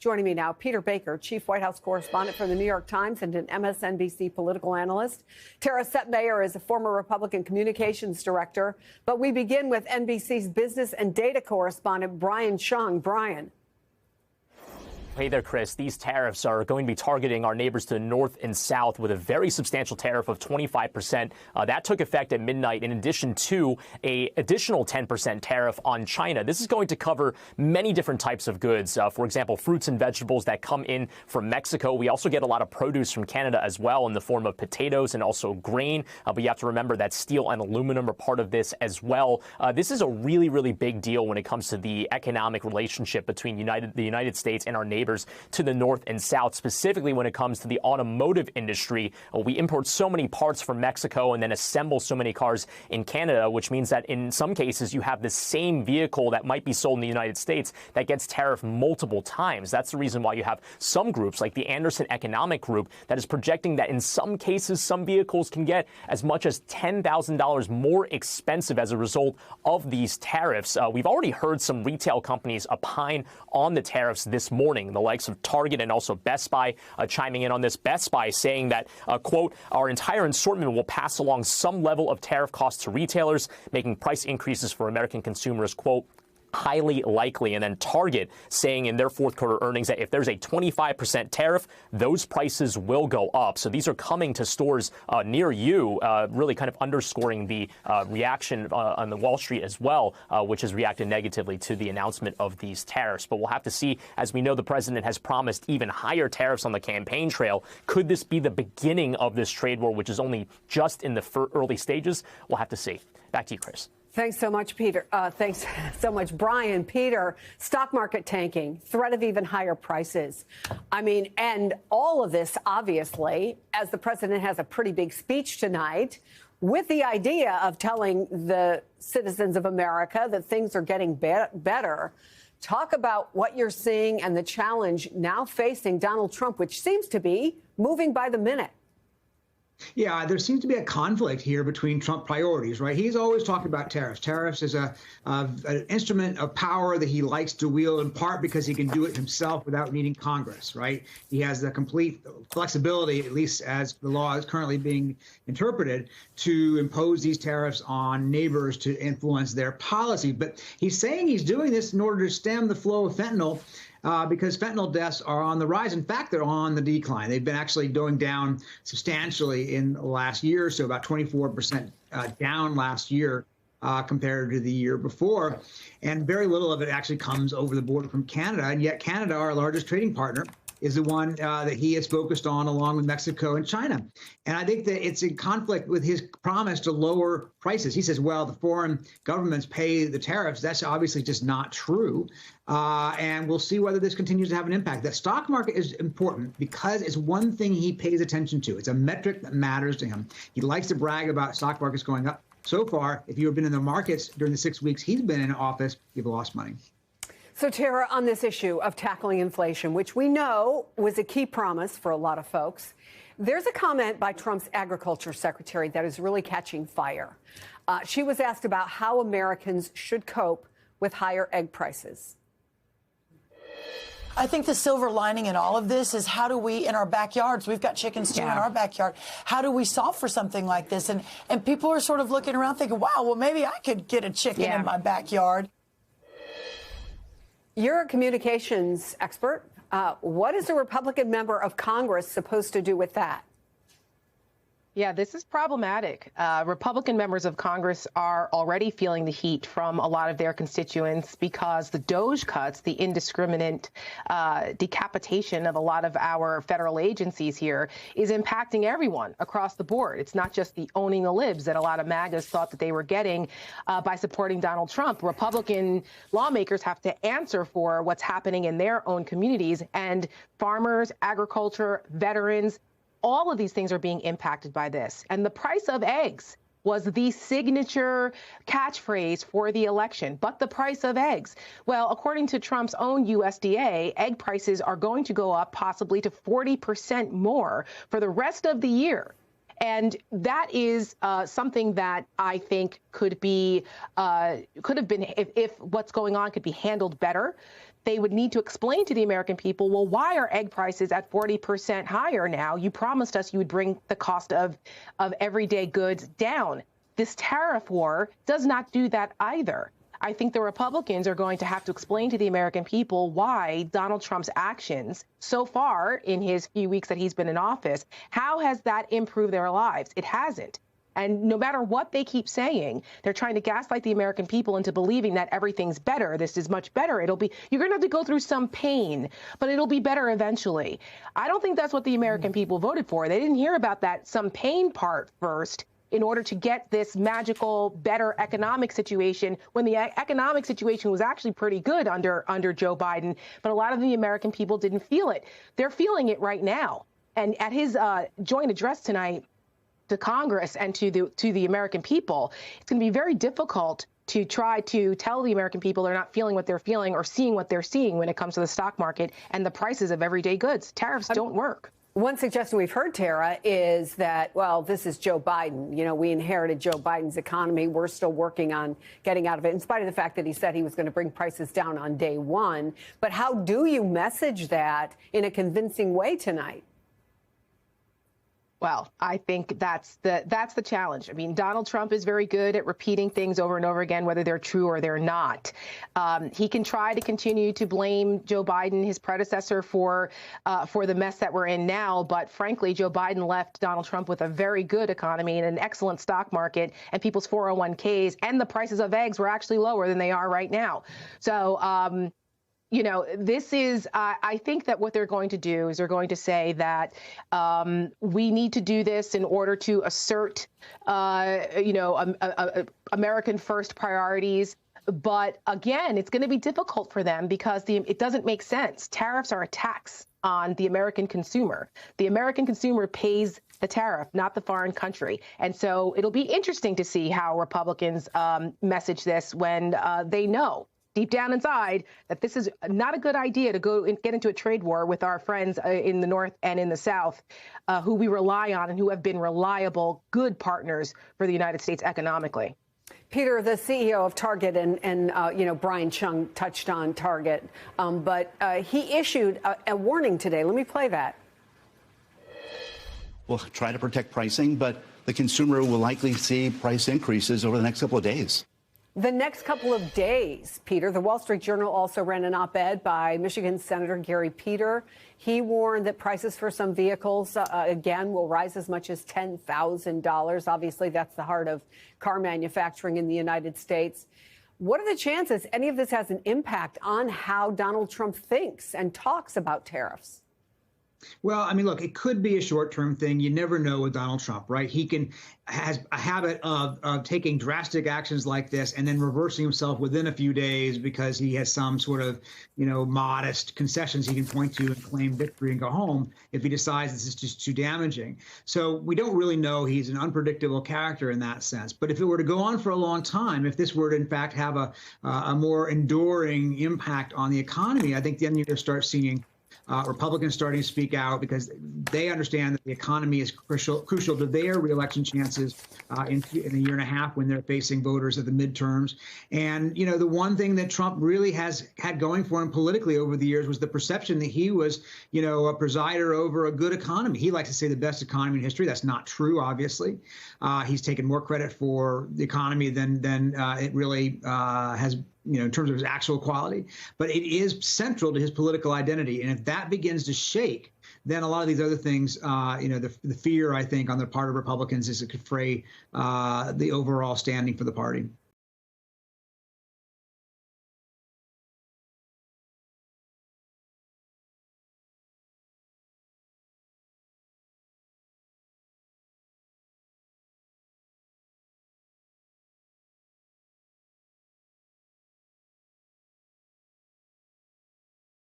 Joining me now, Peter Baker, chief White House correspondent for the New York Times and an MSNBC political analyst. Tara Setmayer is a former Republican communications director. But we begin with NBC's business and data correspondent, Brian Cheung. Brian. Hey there, Chris. These tariffs are going to be targeting our neighbors to the north and south with a very substantial tariff of 25%. That took effect at midnight, in addition to an additional 10% tariff on China. This is going to cover many different types of goods. For example, fruits and vegetables that come in from Mexico. We also get a lot of produce from Canada as well in the form of potatoes and also grain. But you have to remember that steel and aluminum are part of this as well. This is a really, really big deal when it comes to the economic relationship between the United States and our neighbors to the north and south, specifically when it comes to the automotive industry. We import so many parts from Mexico and then assemble so many cars in Canada, which means that in some cases you have the same vehicle that might be sold in the United States that gets tariffed multiple times. That's the reason why you have some groups like the Anderson Economic Group that is projecting that in some cases some vehicles can get as much as $10,000 more expensive as a result of these tariffs. We've already heard some retail companies opine on the tariffs this morning. The likes of Target and also Best Buy chiming in on this. Best Buy saying that, quote, our entire assortment will pass along some level of tariff costs to retailers, making price increases for American consumers, quote, highly likely. And then Target saying in their fourth quarter earnings that if there's a 25% tariff, those prices will go up. So these are coming to stores near you, really kind of underscoring the reaction on the Wall Street as well, which has reacted negatively to the announcement of these tariffs. But we'll have to see. As we know, the president has promised even higher tariffs on the campaign trail. Could this be the beginning of this trade war, which is only just in the early stages? We'll have to see. Back to you, Chris. Thanks so much, Peter. Thanks so much, Brian. Peter, stock market tanking, threat of even higher prices. I mean, and all of this, obviously, as the president has a pretty big speech tonight, with the idea of telling the citizens of America that things are getting better. Talk about what you're seeing and the challenge now facing Donald Trump, which seems to be moving by the minute. Yeah, there seems to be a conflict here between Trump priorities, right? He's always talking about tariffs. Tariffs is an instrument of power that he likes to wield, in part because he can do it himself without needing Congress, right? He has the complete flexibility, at least as the law is currently being interpreted, to impose these tariffs on neighbors to influence their policy. But he's saying he's doing this in order to stem the flow of fentanyl. Because fentanyl deaths are on the rise. In fact, they're on the decline. They've been actually going down substantially in the last year, so about 24% down last year compared to the year before. And very little of it actually comes over the border from Canada. And yet Canada, our largest trading partner, is the one that he has focused on along with Mexico and China. And I think that it's in conflict with his promise to lower prices. He says, well, the foreign governments pay the tariffs. That's obviously just not true. And we'll see whether this continues to have an impact. The stock market is important because it's one thing he pays attention to. It's a metric that matters to him. He likes to brag about stock markets going up. So far, if you have been in the markets during the 6 weeks he's been in office, you've lost money. So, Tara, on this issue of tackling inflation, which we know was a key promise for a lot of folks, there's a comment by Trump's agriculture secretary that is really catching fire. She was asked about how Americans should cope with higher egg prices. I think the silver lining in all of this is how do we, in our backyards, we've got chickens too in our backyard, how do we solve for something like this? And people are sort of looking around thinking, wow, well, maybe I could get a chicken in my backyard. You're a communications expert. What is a Republican member of Congress supposed to do with that? Yeah, this is problematic. Republican members of Congress are already feeling the heat from a lot of their constituents because the DOGE cuts, the indiscriminate decapitation of a lot of our federal agencies here, is impacting everyone across the board. It's not just the owning the libs that a lot of MAGAs thought that they were getting by supporting Donald Trump. Republican lawmakers have to answer for what's happening in their own communities, and farmers, agriculture, veterans, all of these things are being impacted by this. And the price of eggs was the signature catchphrase for the election. But the price of eggs, well, according to Trump's own USDA, egg prices are going to go up possibly to 40% more for the rest of the year. And that is something that I think could have been, if what's going on could be handled better. they would need to explain to the American people, well, why are egg prices at 40% higher now? You promised us you would bring the cost of everyday goods down. This tariff war does not do that either. I think the Republicans are going to have to explain to the American people why Donald Trump's actions so far in his few weeks that he's been in office, how has that improved their lives? It hasn't. And no matter what they keep saying, they're trying to gaslight the American people into believing that everything's better. This is much better. You're going to have to go through some pain, but it'll be better eventually. I don't think that's what the American people voted for. They didn't hear about that some pain part first in order to get this magical, better economic situation when the economic situation was actually pretty good under Joe Biden. But a lot of the American people didn't feel it. They're feeling it right now. And at his joint address tonight to Congress and to the American people, it's going to be very difficult to try to tell the American people they're not feeling what they're feeling or seeing what they're seeing when it comes to the stock market and the prices of everyday goods. Tariffs don't work. One suggestion we've heard, Tara, is that, well, this is Joe Biden. You know, we inherited Joe Biden's economy. We're still working on getting out of it, in spite of the fact that he said he was going to bring prices down on day one. But how do you message that in a convincing way tonight? Well, I think that's the challenge. I mean, Donald Trump is very good at repeating things over and over again, whether they're true or they're not. He can try to continue to blame Joe Biden, his predecessor, for the mess that we're in now. But frankly, Joe Biden left Donald Trump with a very good economy and an excellent stock market, and people's 401ks and the prices of eggs were actually lower than they are right now. So, you know, this is, I think that what they're going to do is they're going to say that we need to do this in order to assert, American first priorities. But again, it's going to be difficult for them because it doesn't make sense. Tariffs are a tax on the American consumer. The American consumer pays the tariff, not the foreign country. And so it'll be interesting to see how Republicans message this when they know deep down inside that this is not a good idea to go and get into a trade war with our friends in the North and in the South, who we rely on and who have been reliable, good partners for the United States economically. Peter, the CEO of Target and Brian Chung touched on Target, but he issued a warning today. Let me play that. We'll try to protect pricing, but the consumer will likely see price increases over the next couple of days. The next couple of days, Peter. The Wall Street Journal also ran an op-ed by Michigan Senator Gary Peter. He warned that prices for some vehicles, again, will rise as much as $10,000. Obviously, that's the heart of car manufacturing in the United States. What are the chances any of this has an impact on how Donald Trump thinks and talks about tariffs? Well, I mean, look, it could be a short-term thing. You never know with Donald Trump, right? He has a habit of taking drastic actions like this and then reversing himself within a few days because he has some sort of, modest concessions he can point to and claim victory and go home if he decides this is just too damaging. So we don't really know. He's an unpredictable character in that sense. But if it were to go on for a long time, if this were to, in fact, have a more enduring impact on the economy, I think then you're going to start seeing Republicans starting to speak out because they understand that the economy is crucial to their reelection chances in a year and a half when they're facing voters at the midterms. And, the one thing that Trump really has had going for him politically over the years was the perception that he was, a presider over a good economy. He likes to say the best economy in history. That's not true, obviously. He's taken more credit for the economy than it really has, in terms of his actual quality, but it is central to his political identity. And if that begins to shake, then a lot of these other things, the fear, I think, on the part of Republicans is it could fray the overall standing for the party.